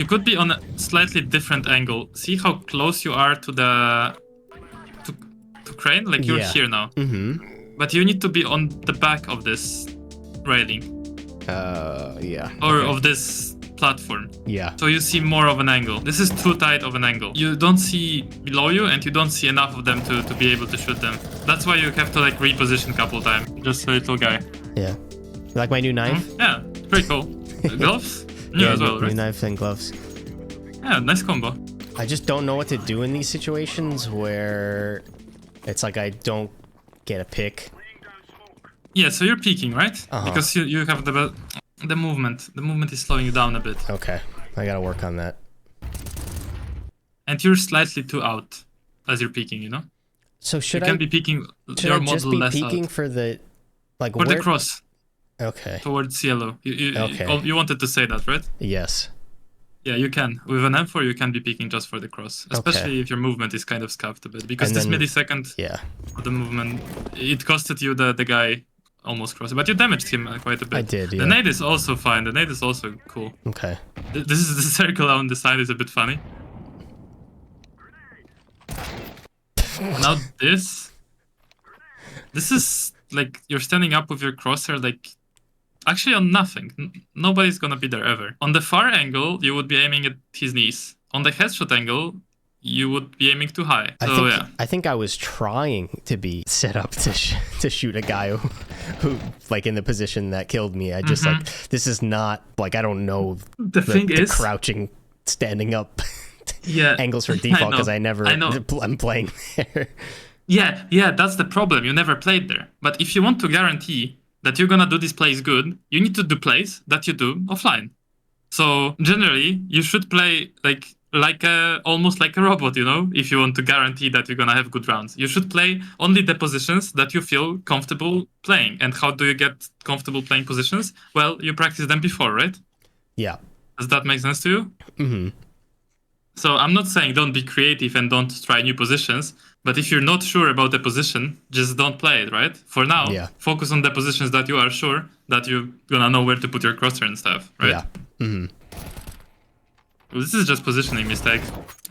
You could be on a slightly different angle. See how close you are to the to crane? Like you're here now. But you need to be on the back of this railing. Yeah. Or of this platform. Yeah. So you see more of an angle. This is too tight of an angle. You don't see below you and you don't see enough of them to be able to shoot them. That's why you have to like reposition a couple times. Just a little guy. Yeah. You like my new knife? Yeah, pretty cool. Gloves? New Yeah, as well, new right? knife and gloves. Yeah, nice combo. I just don't know what to do in these situations where it's like I don't get a pick. Yeah, so you're peeking, right? Uh-huh. Because you have the movement. The movement is slowing you down a bit. Okay, I gotta work on that. And you're slightly too out as you're peeking, you know? So should you can be peeking should your I just model be less peeking out. for the like For where? the cross. Okay. Towards yellow. Okay. You wanted to say that, right? Yes. Yeah, you can. With an M4, you can be peeking just for the cross. Especially if your movement is kind of scuffed a bit. Because And this then- millisecond Yeah. of the movement, it costed you the guy almost crossing. But you damaged him quite a bit. I did, yeah. The nade is also fine. The nade is also cool. Okay. This is the circle on the side is a bit funny. Now this is like you're standing up with your crosshair like actually on nothing. Nobody's gonna be there ever. On the far angle, you would be aiming at his knees. On the headshot angle, you would be aiming too high. So yeah. I think I was trying to be set up to shoot a guy who like in the position that killed me. I just like this is not like I don't know the thing is crouching, standing up. Yeah, angles for default because I'm playing there. Yeah, that's the problem. You never played there. But if you want to guarantee that you're gonna do this plays good, you need to do plays that you do offline. So generally, you should play almost like a robot, you know. If you want to guarantee that you're gonna have good rounds, you should play only the positions that you feel comfortable playing. And how do you get comfortable playing positions? Well, you practice them before, right? Yeah. Does that make sense to you? Mm-hmm. So I'm not saying don't be creative and don't try new positions, but if you're not sure about the position, just don't play it, right? For now, focus on the positions that you are sure that you're gonna know where to put your crosshair and stuff, right? Yeah. Mm-hmm. Well, this is just positioning mistake.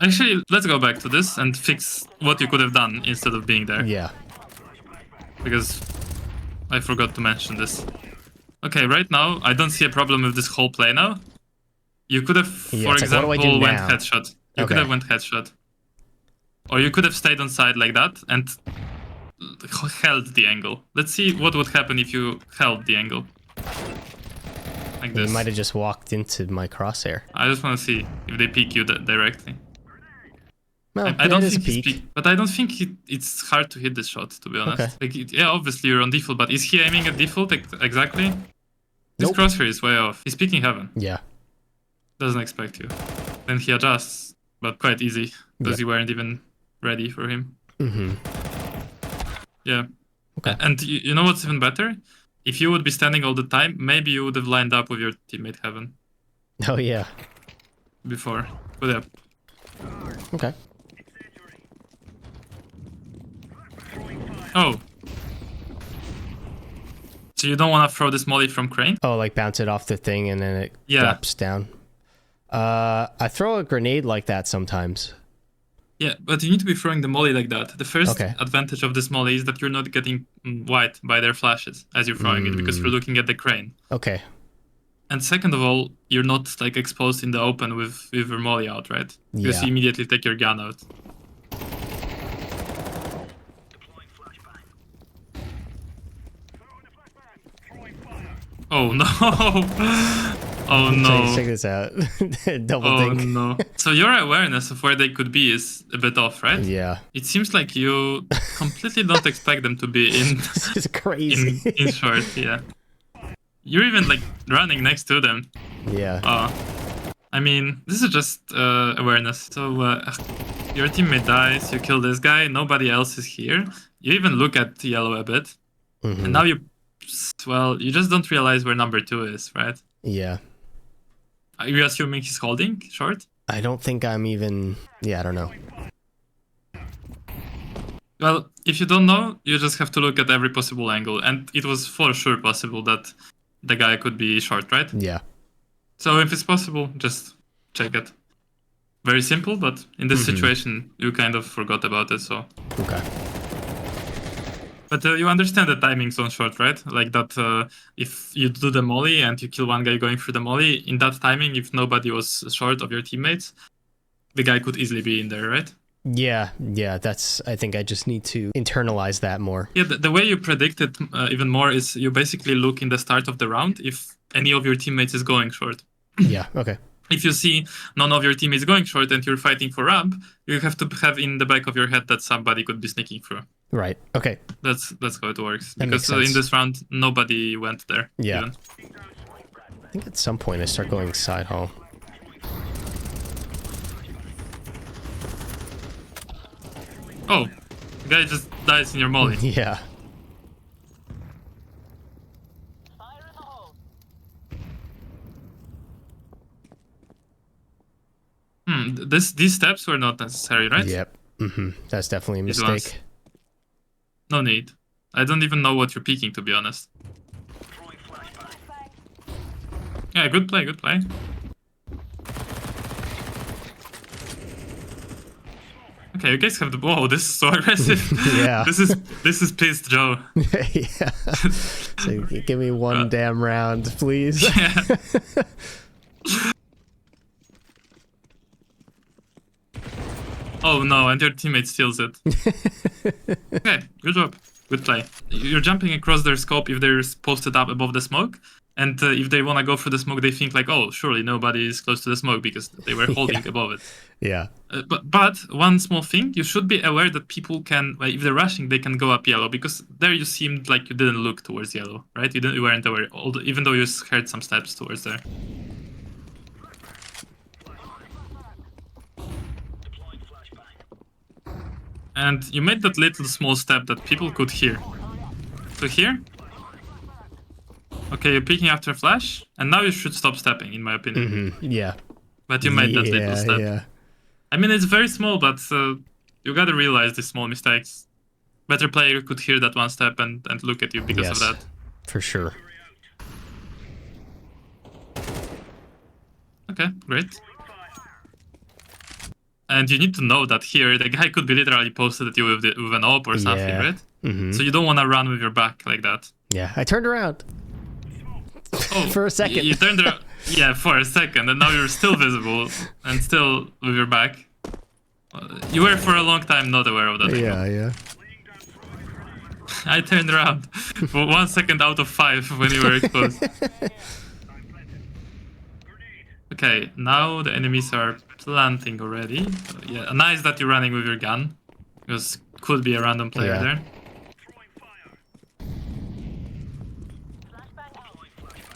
Actually, let's go back to this and fix what you could have done instead of being there. Yeah. Because I forgot to mention this. Okay, right now, I don't see a problem with this whole play now. You could have, for example, went headshot. You could have went headshot. Or you could have stayed on side like that and held the angle. Let's see what would happen if you held the angle. Like this. You might have just walked into my crosshair. I just want to see if they peek you directly. Well, I don't think he's peek, but I don't think it's hard to hit this shot, to be honest. Okay. Like, yeah, obviously you're on default, but is he aiming at default exactly? This crosshair is way off. He's peeking heaven. Yeah. Doesn't expect you. Then he adjusts, but quite easy because you weren't even ready for him. Mm-hmm. Yeah. Okay. And you know what's even better? If you would be standing all the time, maybe you would have lined up with your teammate heaven. Oh yeah. Before. But yeah. Okay. Oh. So you don't want to throw this molly from crane? Oh, like bounce it off the thing and then it drops down. I throw a grenade like that sometimes. Yeah, but you need to be throwing the molly like that. The first advantage of this molly is that you're not getting white by their flashes as you're throwing it because you're looking at the crane. Okay. And second of all, you're not like exposed in the open with your molly out, right? Because you immediately take your gun out. Oh no! Oh no! Check this out. Double oh dink. No! So your awareness of where they could be is a bit off, right? Yeah. It seems like you completely don't expect them to be in. This is crazy. In short, yeah. You're even like running next to them. Yeah. I mean, this is just awareness. So your teammate dies, you kill this guy, nobody else is here. You even look at yellow a bit, and now you just don't realize where number 2 is, right? Yeah. Are you assuming he's holding short? I don't think I'm even... Yeah, I don't know. Well, if you don't know, you just have to look at every possible angle. And it was for sure possible that the guy could be short, right? Yeah. So if it's possible, just check it. Very simple, but in this situation, you kind of forgot about it, so... Okay. But you understand the timings on short, right? Like that if you do the molly and you kill one guy going through the molly, in that timing, if nobody was short of your teammates, the guy could easily be in there, right? Yeah, I think I just need to internalize that more. Yeah, the way you predict it even more is you basically look in the start of the round if any of your teammates is going short. Yeah, okay. If you see none of your teammates going short and you're fighting for ramp, you have to have in the back of your head that somebody could be sneaking through. Right, okay. That's how it works. That because in this round, nobody went there. Yeah. Even. I think at some point I start going side hall. Oh, the guy just dies in your molly. Yeah. These steps were not necessary, right? Yep. That's definitely a These mistake. No need. I don't even know what you're peeking, to be honest. Yeah, good play, good play. Okay, you guys have the... Whoa, this is so aggressive. Yeah. This is pissed Joe. Yeah. So give me one damn round, please. Yeah. Oh no, and your teammate steals it. Okay, good job. Good play. You're jumping across their scope if they're posted up above the smoke. And if they want to go through the smoke, they think like, oh, surely nobody is close to the smoke because they were holding above it. Yeah. But one small thing, you should be aware that people can, like, if they're rushing, they can go up yellow because there you seemed like you didn't look towards yellow, right? You weren't aware, even though you heard some steps towards there. And you made that little small step that people could hear. So here. Okay, you're peeking after flash, and now you should stop stepping, in my opinion. Yeah. But you made that little step. Yeah. I mean, it's very small, but you gotta realize these small mistakes. Better player could hear that one step and look at you because of that. For sure. Okay, great. And you need to know that here, the guy could be literally posted at you with an AWP or something, right? So you don't want to run with your back like that. Yeah, I turned around. Oh, for a second. You turned around. Yeah, for a second, and now you're still visible and still with your back. You were for a long time not aware of that. Yeah. I turned around for 1 second out of 5 when you were exposed. Okay, now the enemies are planting already. Yeah, nice that you're running with your gun, because could be a random player there.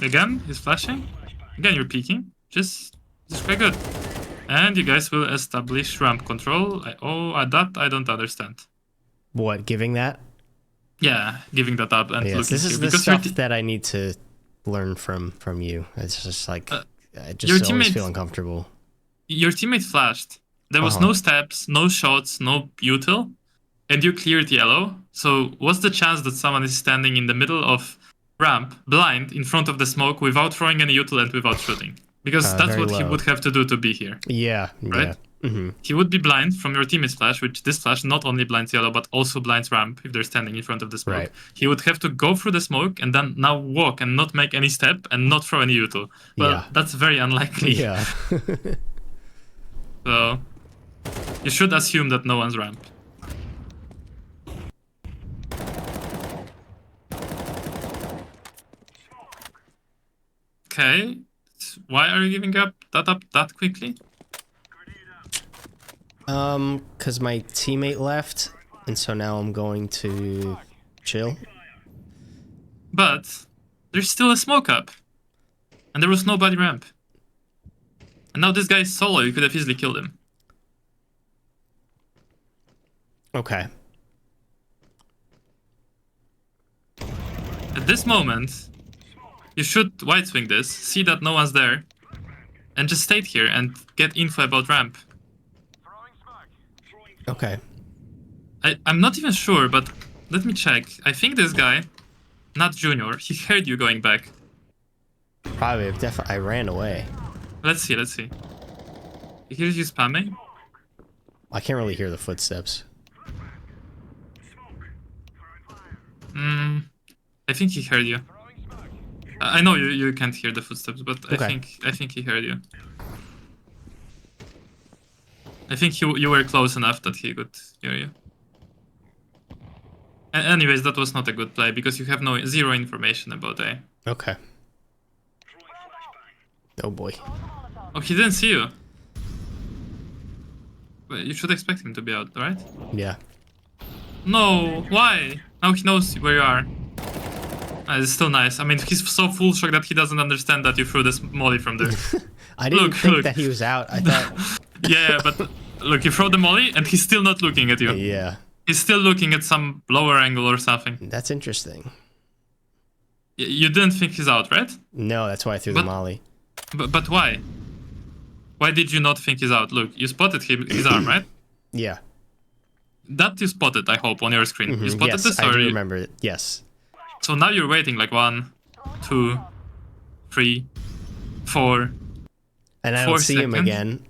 Again, he's flashing. Again, you're peeking. Just quite good. And you guys will establish ramp control. That I don't understand. What, giving that? Yeah, giving that up and looking. This is the stuff that I need to learn from you. It's just like I just always feel uncomfortable. Your teammate flashed. There was no steps, no shots, no util, and you cleared yellow. So what's the chance that someone is standing in the middle of ramp, blind, in front of the smoke without throwing any util and without shooting? Because that's what he would have to do to be here. Yeah. Right? He would be blind from your teammate's flash, which this flash not only blinds yellow, but also blinds ramp if they're standing in front of the smoke. Right. He would have to go through the smoke and then now walk and not make any step and not throw any util. Well, that's very unlikely. Yeah. So, you should assume that no one's ramp. Okay. Why are you giving up that quickly? Because my teammate left, and so now I'm going to chill. But there's still a smoke up, and there was nobody ramp. And now this guy is solo, you could have easily killed him. Okay. At this moment, you should wide swing this, see that no one's there, and just stay here and get info about ramp. Okay. I'm not even sure, but let me check. I think this guy, not Junior, he heard you going back. Probably, I ran away. Let's see. He hears you spamming. I can't really hear the footsteps. I think he heard you. I know you can't hear the footsteps, but Okay. I think he heard you. I think you were close enough that he could hear you. Anyways, that was not a good play because you have zero information about A. Okay. Oh boy. Oh, he didn't see you. Well, you should expect him to be out, right? Yeah. No, why? Now he knows where you are. It's still nice. I mean, he's so full shock that he doesn't understand that you threw this molly from there. I didn't think that he was out. I thought. Yeah, but look, you throw the molly and he's still not looking at you. Yeah. He's still looking at some lower angle or something. That's interesting. You didn't think he's out, right? No, that's why I threw the molly. But why? Why did you not think he's out? Look, you spotted his arm, right? Yeah. That you spotted, I hope, on your screen. You spotted Yes, this, I or do remember it. Yes. So now you're waiting like 1, 2, 3, 4. And I don't see him again.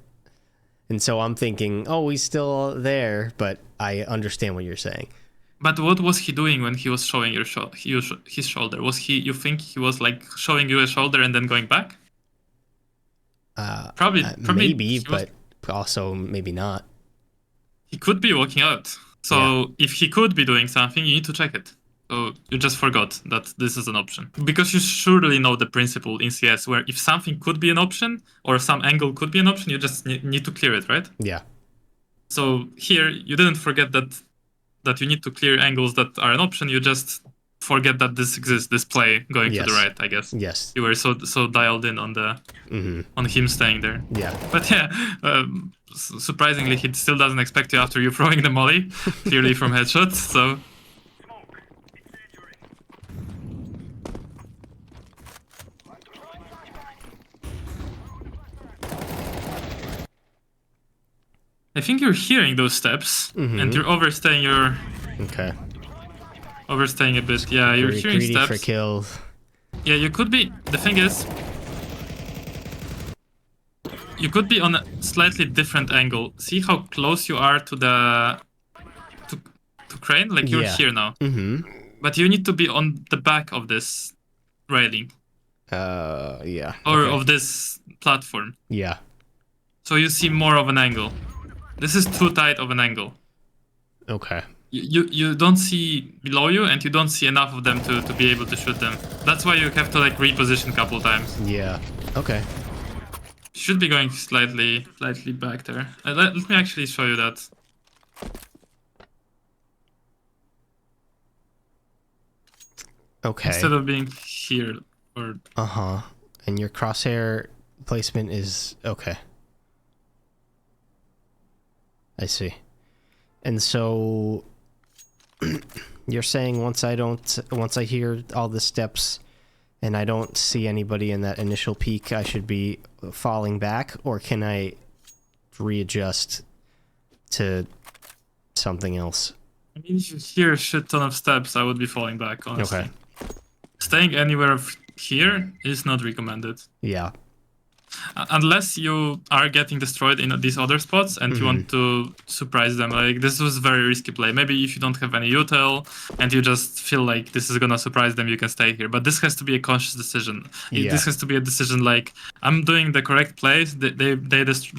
And so I'm thinking, oh, he's still there, but I understand what you're saying. But what was he doing when he was showing his shoulder? You think he was like showing you a shoulder and then going back? Probably maybe, but also maybe not. He could be walking out. So if he could be doing something, you need to check it. So you just forgot that this is an option. Because you surely know the principle in CS where if something could be an option or some angle could be an option, you just need to clear it, right? Yeah. So here, you didn't forget that you need to clear angles that are an option. You just forget that this exists, this play going to the right, I guess. Yes. You were so dialed in on the on him staying there. Yeah. But yeah, surprisingly, he still doesn't expect you after you throwing the molly, clearly from headshots, so... I think you're hearing those steps, and you're overstaying your... Okay. Overstaying a bit. Yeah, you're hearing greedy steps. For kills. Yeah, you could be... The thing is... You could be on a slightly different angle. See how close you are to the... To crane? Like, you're here now. But you need to be on the back of this railing. Yeah. Or of this platform. Yeah. So you see more of an angle. This is too tight of an angle. Okay. You don't see below you, and you don't see enough of them to be able to shoot them. That's why you have to like reposition a couple times. Yeah. Okay. Should be going slightly back there. Let me actually show you that. Okay. Instead of being here or... And your crosshair placement is... Okay. I see. And so... You're saying once I hear all the steps and I don't see anybody in that initial peak, I should be falling back, or can I readjust to something else? I mean, if you hear a shit ton of steps, I would be falling back, honestly. Okay. Staying anywhere here is not recommended. Yeah. Unless you are getting destroyed in these other spots and you want to surprise them. Like, this was a very risky play. Maybe if you don't have any util and you just feel like this is gonna surprise them, you can stay here. But this has to be a conscious decision. Yeah. This has to be a decision like, I'm doing the correct plays. They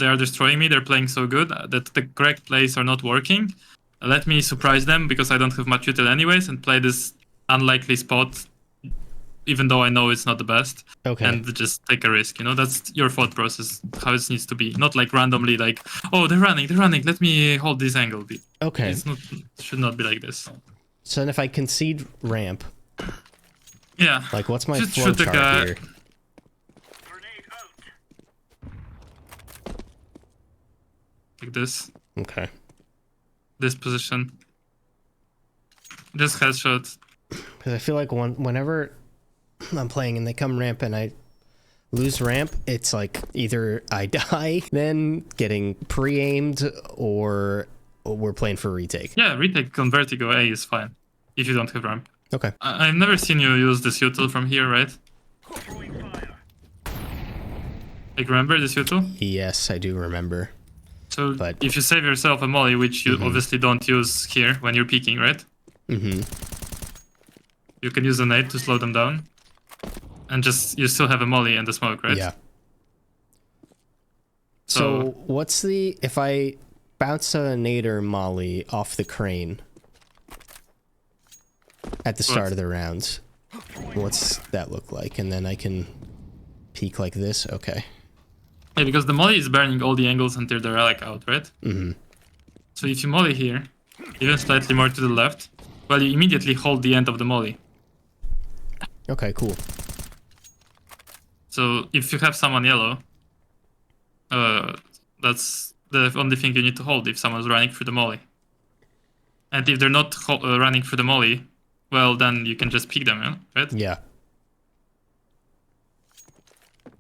are destroying me. They're playing so good that the correct plays are not working. Let me surprise them because I don't have much util anyways and play this unlikely spot, even though I know it's not the best. Okay. And just take a risk, you know? That's your thought process, how it needs to be. Not like randomly like, oh, they're running, let me hold this angle. Okay. It should not be like this. So then if I concede ramp... Yeah. Like, what's my just flow shoot chart here? Like this. Okay. This position. Just headshot. Because I feel like whenever I'm playing and they come ramp and I lose ramp, it's like either I die, then getting pre-aimed, or we're playing for retake. Yeah, retake on Vertigo A is fine, if you don't have ramp. Okay. I've never seen you use this util from here, right? Like, remember this U2? Yes, I do remember. So But if you save yourself a molly, which you obviously don't use here when you're peeking, right? Mm-hmm. You can use a nade to slow them down. And just, you still have a molly and the smoke, right? Yeah. So what's the... If I bounce a nade or molly off the crane at the start of the round, what's that look like? And then I can peek like this? Okay. Yeah, because the molly is burning all the angles until they're like out, right? Mm-hmm. So if you molly here, even slightly more to the left, well, you immediately hold the end of the molly. Okay, cool. So if you have someone yellow, that's the only thing you need to hold if someone's running through the molly. And if they're not running through the molly, well, then you can just pick them, yeah? Right? Yeah.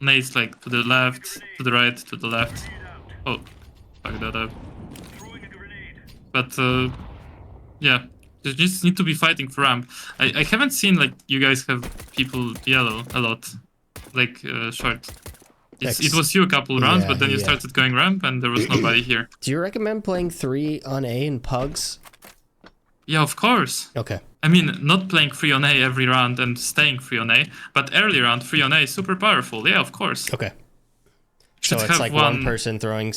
Nades like to the left, to the right, to the left. Oh, fuck that up. But yeah, you just need to be fighting for ramp. I haven't seen like you guys have people yellow a lot, like short. It was you a couple rounds, but then you started going ramp and there was nobody here. Do you recommend playing 3 on A in pugs? Yeah, of course. Okay. I mean, not playing 3 on A every round and staying 3 on A, but early round 3 on A is super powerful. Yeah, of course. Okay. So it's like one person throwing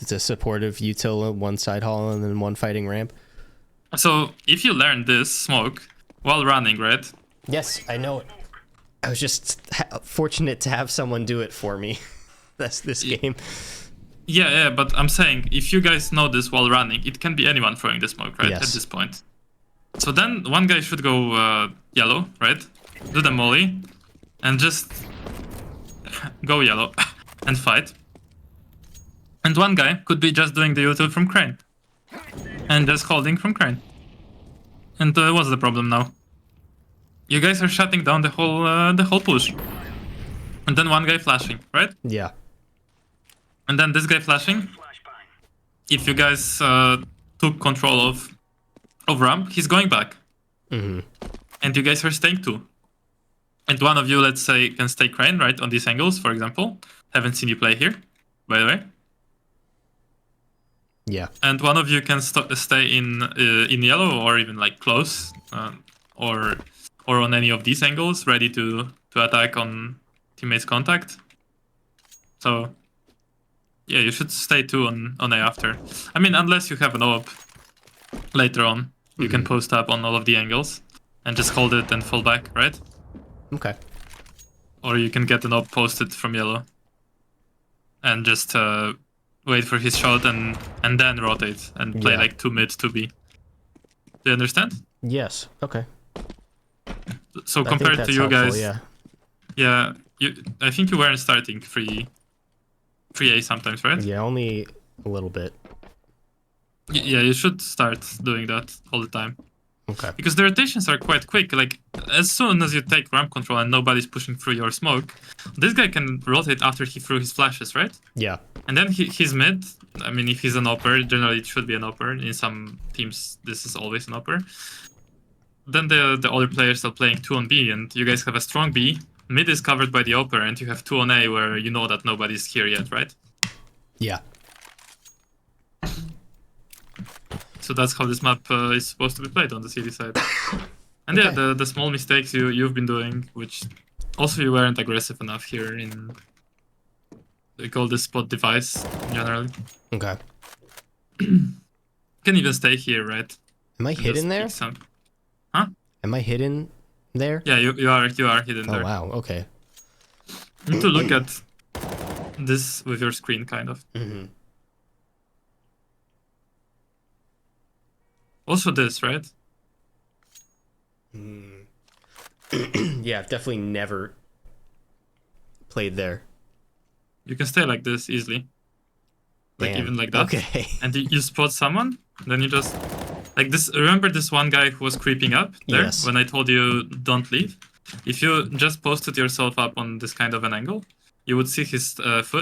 the supportive util one side hall and then one fighting ramp? So if you learn this smoke while running, right? Yes, I know it. I was just fortunate to have someone do it for me. That's this game. Yeah, but I'm saying, if you guys know this while running, it can be anyone throwing the smoke, right? Yes. At this point. So then one guy should go yellow, right? Do the molly, and just go yellow and fight. And one guy could be just doing the util from crane. And just holding from crane. And what's the problem now? You guys are shutting down the whole push. And then one guy flashing, right? Yeah. And then this guy flashing. If you guys took control of ramp, he's going back. Mm-hmm. And you guys are staying too. And one of you, let's say, can stay crane, right, on these angles, for example. Haven't seen you play here, by the way. Yeah. And one of you can stay in yellow or even like close, or on any of these angles, ready to attack on teammates' contact. So yeah, you should stay too on A after. I mean, unless you have an op later on, you can post up on all of the angles and just hold it and fall back, right? Okay. Or you can get an op posted from yellow and just wait for his shot and then rotate and play like 2 mid, 2 B. Do you understand? Yes. Okay. So compared to you guys, yeah, I think you weren't starting 3A sometimes, right? Yeah, only a little bit. Yeah, you should start doing that all the time. Okay. Because the rotations are quite quick. Like, as soon as you take ramp control and nobody's pushing through your smoke, this guy can rotate after he threw his flashes, right? Yeah. And then he's mid. I mean, if he's an upper, generally it should be an upper. In some teams, this is always an upper. Then the other players are playing 2 on B, and you guys have a strong B. Mid is covered by the upper, and you have 2 on A where you know that nobody's here yet, right? Yeah. So that's how this map is supposed to be played on the CD side. And okay. Yeah, the small mistakes you've been doing, which also you weren't aggressive enough here in... They call this spot device, generally. Okay. You can even stay here, right? Am I hidden there? Huh? Am I hidden there? Yeah, you are hidden there. Oh, wow, okay. You need to look at this with your screen, kind of. Mm-hmm. Also this, right? Yeah, I've definitely never played there. You can stay like this easily. Like, damn. Even like that. Okay. And you spot someone, then you just... Like this, remember this one guy who was creeping up there? Yes. When I told you don't leave? If you just posted yourself up on this kind of an angle, you would see his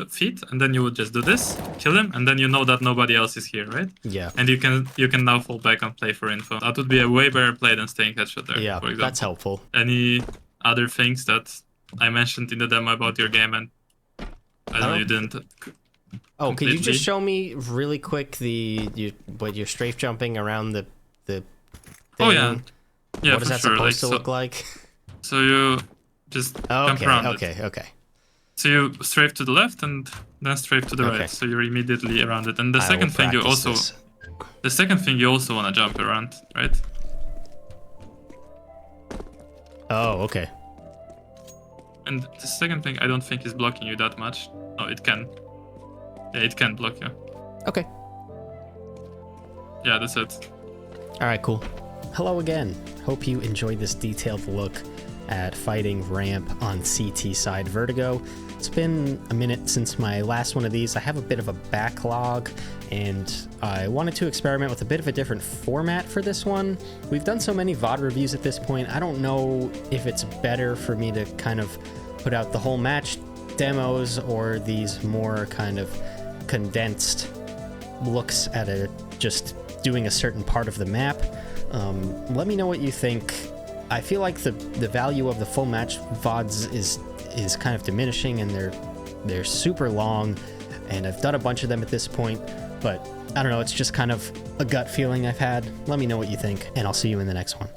feet, and then you would just do this, kill him, and then you know that nobody else is here, right? Yeah. And you can now fall back and play for info. That would be a way better play than staying headshot there, yeah, for example. That's helpful. Any other things that I mentioned in the demo about your game and I don't know, you didn't. Oh, could you Completely. just show me really quick what you're strafe jumping around the thing? Oh yeah, yeah, What is for that sure. supposed Like to so, look like? so you just jump around it. Okay. So you strafe to the left and then strafe to the Okay. right. So you're immediately around it. And the I will second thing you practice also, this. the second thing you also want to jump around, right? Oh, okay. And the second thing I don't think is blocking you that much. Oh, it can. Yeah, it can block you. Okay. Yeah, that's it. All right, cool. Hello again. Hope you enjoyed this detailed look at fighting ramp on CT side Vertigo. It's been a minute since my last one of these. I have a bit of a backlog, and I wanted to experiment with a bit of a different format for this one. We've done so many VOD reviews at this point, I don't know if it's better for me to kind of put out the whole match demos or these more kind of condensed looks at just doing a certain part of the map. Let me know what you think. I feel like the value of the full match VODs is kind of diminishing, and they're super long, and I've done a bunch of them at this point, but I don't know, it's just kind of a gut feeling I've had. Let me know what you think, and I'll see you in the next one.